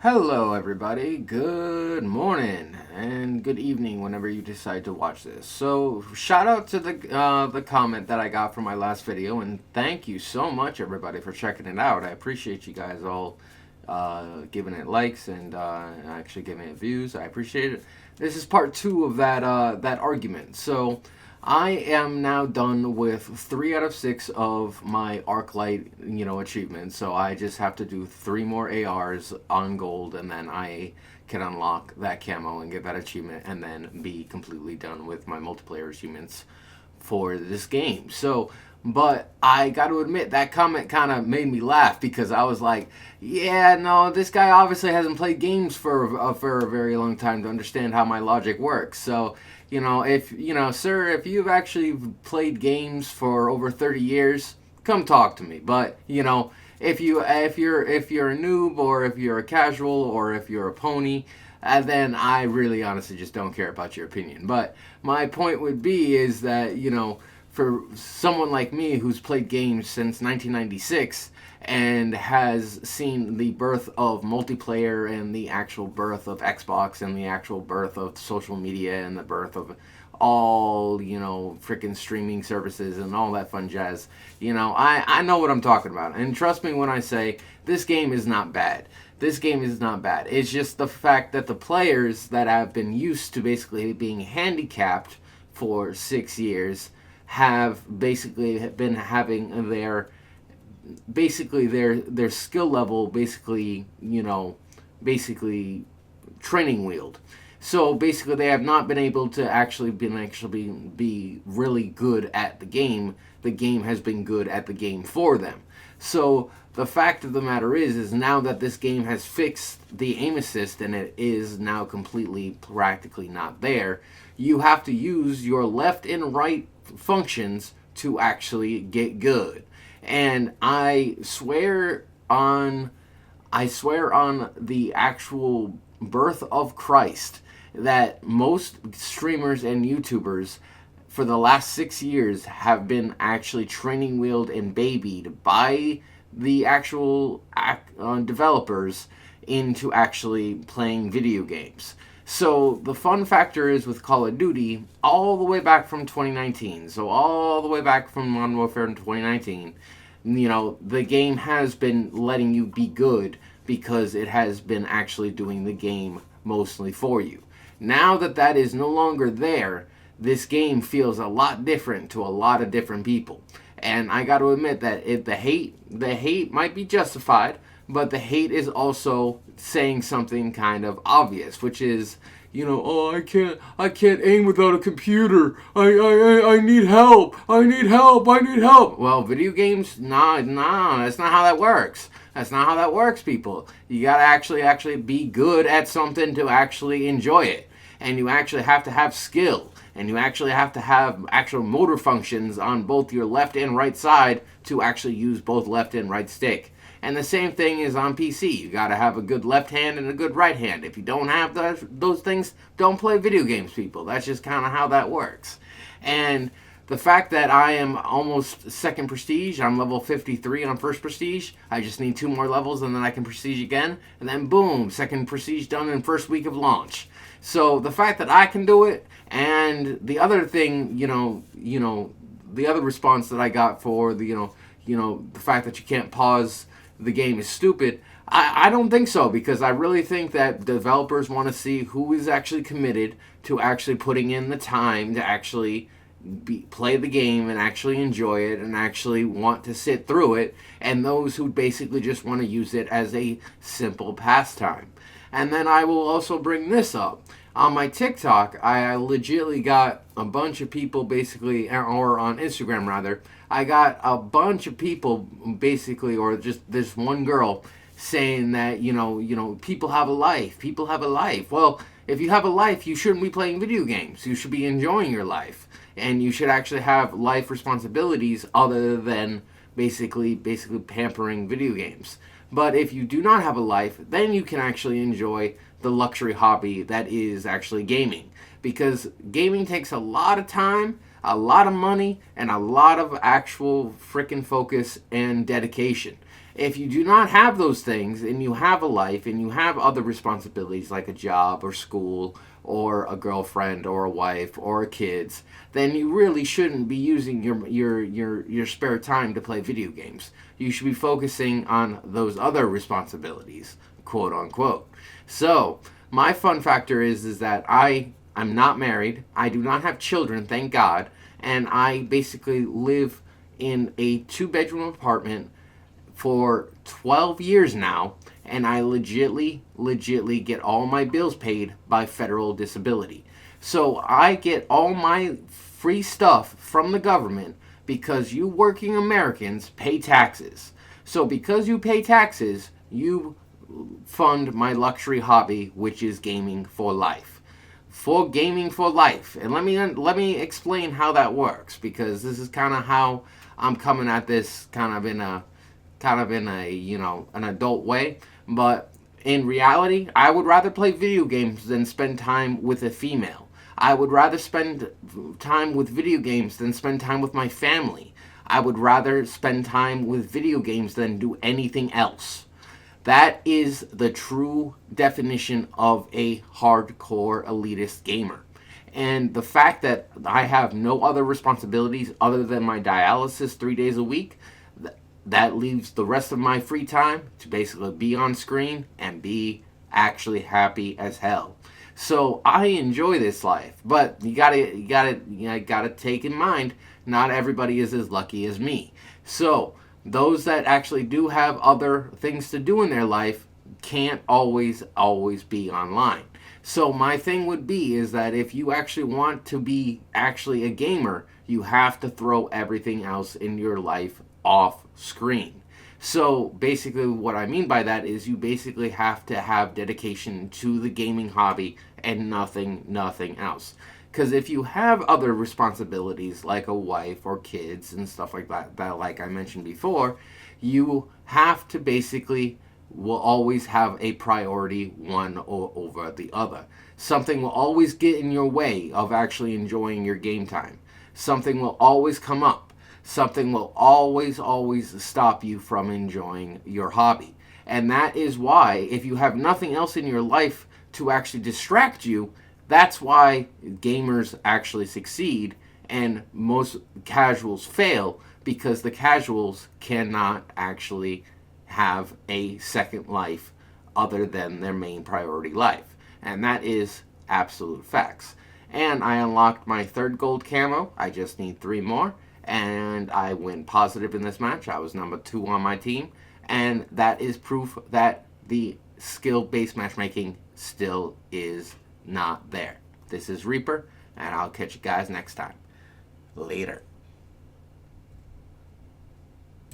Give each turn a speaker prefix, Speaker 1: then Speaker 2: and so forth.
Speaker 1: Hello, everybody. Good morning and good evening whenever you decide to watch this. So, shout out to the comment that I got from my last video, and thank you so much, everybody, for checking it out. I appreciate you guys all giving it likes and actually giving it views. I appreciate it. This is part two of that argument. So, I am now done with 3 out of 6 of my ArcLight, achievements. So I just have to do 3 more ARs on gold, and then I can unlock that camo and get that achievement, and then be completely done with my multiplayer achievements for this game. So, but I got to admit that comment kind of made me laugh because I was like, yeah, no, this guy obviously hasn't played games for a very long time to understand how my logic works. So, if sir, if you've actually played games for over 30 years, come talk to me. But if you're a noob, or if you're a casual, or if you're a pony, then I really honestly just don't care about your opinion. But my point would be is that for someone like me who's played games since 1996 and has seen the birth of multiplayer and the actual birth of Xbox and the actual birth of social media and the birth of all freaking streaming services and all that fun jazz, I know what I'm talking about. And trust me when I say this game is not bad. This game is not bad. It's just the fact that the players that have been used to basically being handicapped for 6 years have basically been having their skill level basically training wheeled. So basically, they have not been able to actually be really good at the game. The game has been good at the game for them. So the fact of the matter is now that this game has fixed the aim assist and it is now completely practically not there, you have to use your left and right functions to actually get good. And I swear on the actual birth of Christ that most streamers and YouTubers for the last 6 years have been actually training wheeled and babied by the actual developers into actually playing video games. So the fun factor is with Call of Duty, all the way back from 2019, so all the way back from Modern Warfare in 2019, the game has been letting you be good because it has been actually doing the game mostly for you. Now that that is no longer there, this game feels a lot different to a lot of different people. And I got to admit that the hate might be justified, but the hate is also saying something kind of obvious, which is, oh, I can't aim without a computer. I need help. I need help. I need help. Well, video games, nah, that's not how that works. That's not how that works, people. You gotta actually be good at something to actually enjoy it. And you actually have to have skill. And you actually have to have actual motor functions on both your left and right side to actually use both left and right stick. And the same thing is on PC. You gotta have a good left hand and a good right hand. If you don't have those things, don't play video games, people. That's just kind of how that works. And the fact that I am almost second prestige, I'm level 53 on first prestige. I just need 2 more levels and then I can prestige again. And then boom, second prestige done in first week of launch. So the fact that I can do it, and the other thing, the other response that I got for the fact that you can't pause the game is stupid. I don't think so, because I really think that developers want to see who is actually committed to actually putting in the time to actually play the game and actually enjoy it and actually want to sit through it, and those who basically just want to use it as a simple pastime. And then I will also bring this up. On my TikTok, I legitimately got a bunch of people basically, or on Instagram rather, I got a bunch of people basically, or just this one girl saying that, people have a life. People have a life. Well, if you have a life, you shouldn't be playing video games. You should be enjoying your life. And you should actually have life responsibilities other than basically pampering video games. But if you do not have a life, then you can actually enjoy the luxury hobby that is actually gaming. Because gaming takes a lot of time, a lot of money, and a lot of actual freaking focus and dedication. If you do not have those things and you have a life and you have other responsibilities like a job or school or a girlfriend or a wife or kids, then you really shouldn't be using your spare time to play video games. You should be focusing on those other responsibilities, quote unquote. So, my fun factor is that I'm not married. I do not have children, thank God, and I basically live in a 2-bedroom apartment for 12 years now, and I legitly get all my bills paid by federal disability. So I get all my free stuff from the government because you working Americans pay taxes. So because you pay taxes, you fund my luxury hobby, which is gaming for life. For gaming for life. And let me explain how that works, because this is kind of how I'm coming at this kind of in a an adult way. But in reality, I would rather play video games than spend time with a female. I would rather spend time with video games than spend time with my family. I would rather spend time with video games than do anything else. That is the true definition of a hardcore elitist gamer. And the fact that I have no other responsibilities other than my dialysis 3 days a week, that leaves the rest of my free time to basically be on screen and be actually happy as hell. So I enjoy this life, but you gotta take in mind, not everybody is as lucky as me. So those that actually do have other things to do in their life can't always be online. So my thing would be is that if you actually want to be actually a gamer, you have to throw everything else in your life off screen. So basically what I mean by that is you basically have to have dedication to the gaming hobby and nothing else. Because if you have other responsibilities like a wife or kids and stuff like that like I mentioned before, you have to basically will always have a priority one over the other. Something will always get in your way of actually enjoying your game time. Something will always come up. Something will always stop you from enjoying your hobby. And that is why, if you have nothing else in your life to actually distract you, that's why gamers actually succeed and most casuals fail, because the casuals cannot actually have a second life other than their main priority life. And that is absolute facts. And I unlocked my 3rd gold camo. I just need 3 more. And I went positive in this match. I was number 2 on my team. And that is proof that the skill-based matchmaking still is not there. This is Reaper, and I'll catch you guys next time. Later.